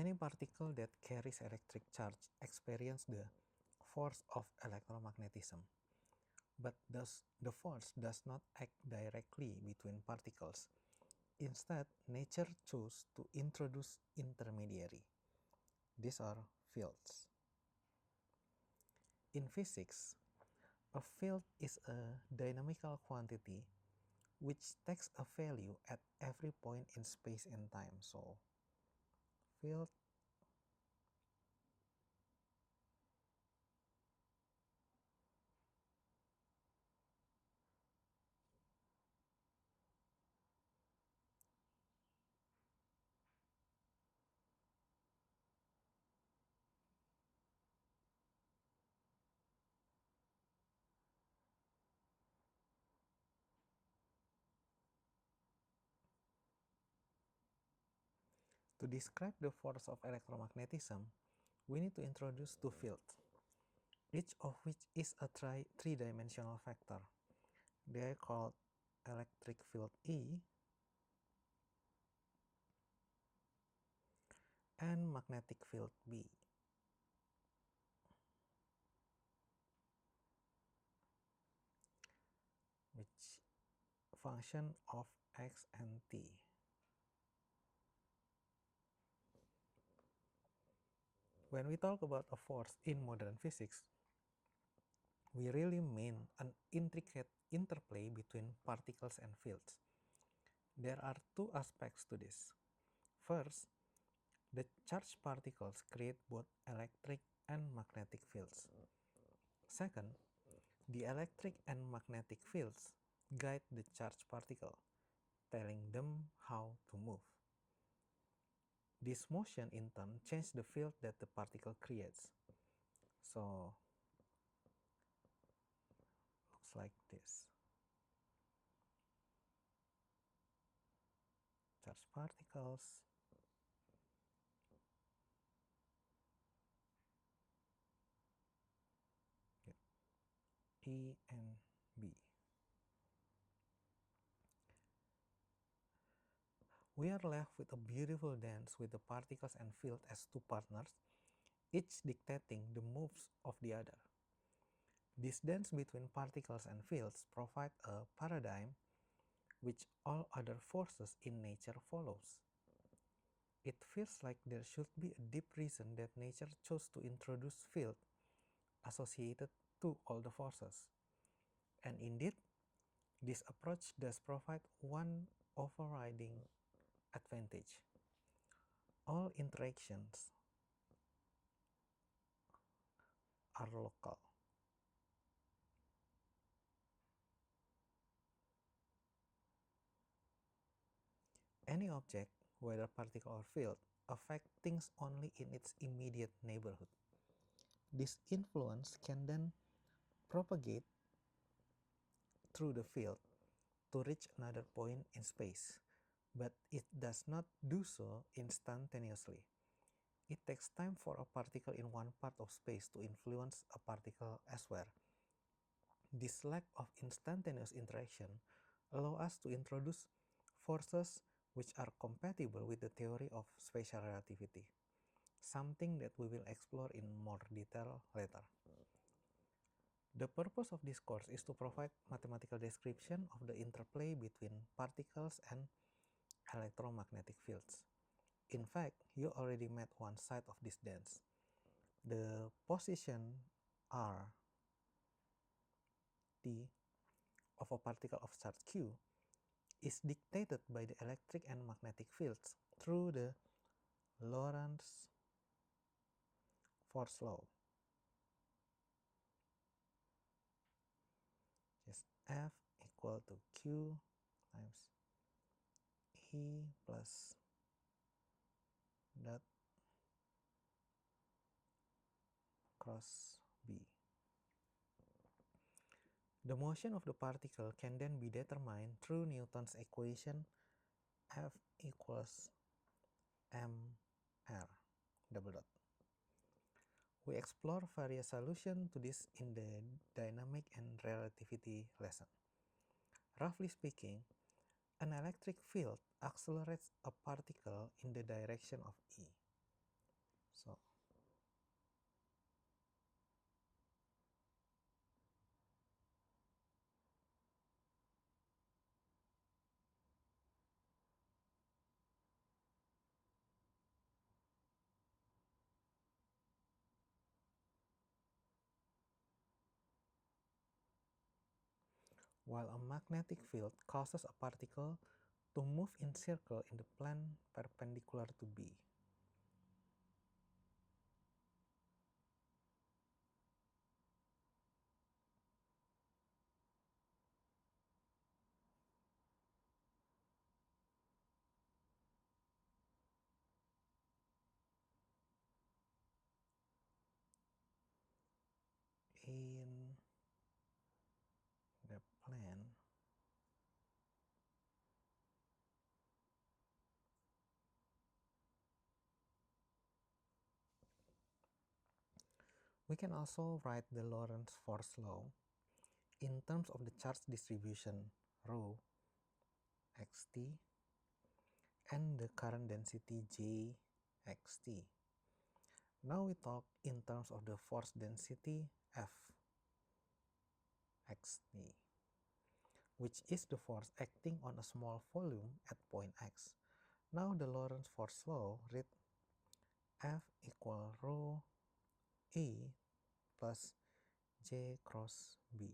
Any particle that carries electric charge experiences the force of electromagnetism, but the force does not act directly between particles. Instead, nature chose to introduce intermediary. These are fields. In physics, a field is a dynamical quantity which takes a value at every point in space and time. So, field To describe the force of electromagnetism, we need to introduce two fields, each of which is a three-dimensional vector. They are called electric field E and magnetic field B, which function of x and t. When we talk about a force in modern physics, we really mean an intricate interplay between particles and fields. There are two aspects to this. First, the charged particles create both electric and magnetic fields. Second, the electric and magnetic fields guide the charged particle, telling them how to move. This motion in turn changes the field that the particle creates. So, looks like this. Charged particles, E and B. We are left with a beautiful dance with the particles and field as two partners, each dictating the moves of the other. This dance between particles and fields provides a paradigm which all other forces in nature follows. It feels like there should be a deep reason that nature chose to introduce field associated to all the forces. And indeed, this approach does provide one overriding advantage. All interactions are local. Any object, whether particle or field, affects things only in its immediate neighborhood. This influence can then propagate through the field to reach another point in space, but it does not do so instantaneously. It takes time for a particle in one part of space to influence a particle elsewhere. This lack of instantaneous interaction allows us to introduce forces which are compatible with the theory of special relativity, something that we will explore in more detail later. The purpose of this course is to provide mathematical description of the interplay between particles and electromagnetic fields. In fact, you already met one side of this dance. The position r, t, of a particle of charge q is dictated by the electric and magnetic fields through the Lorentz force law. Just F equal to Q times E plus dot cross B. The motion of the particle can then be determined through Newton's equation F equals mr double dot. We explore various solutions to this in the dynamic and relativity lesson. Roughly speaking, an electric field accelerates a particle in the direction of E. while a magnetic field causes a particle to move in circle in the plane perpendicular to B. In the plane we can also write the Lorentz force law in terms of the charge distribution rho xt and the current density J xt. Now we talk in terms of the force density F xt, which is the force acting on a small volume at point x. Now the Lorentz force law read F equal rho E plus J cross B.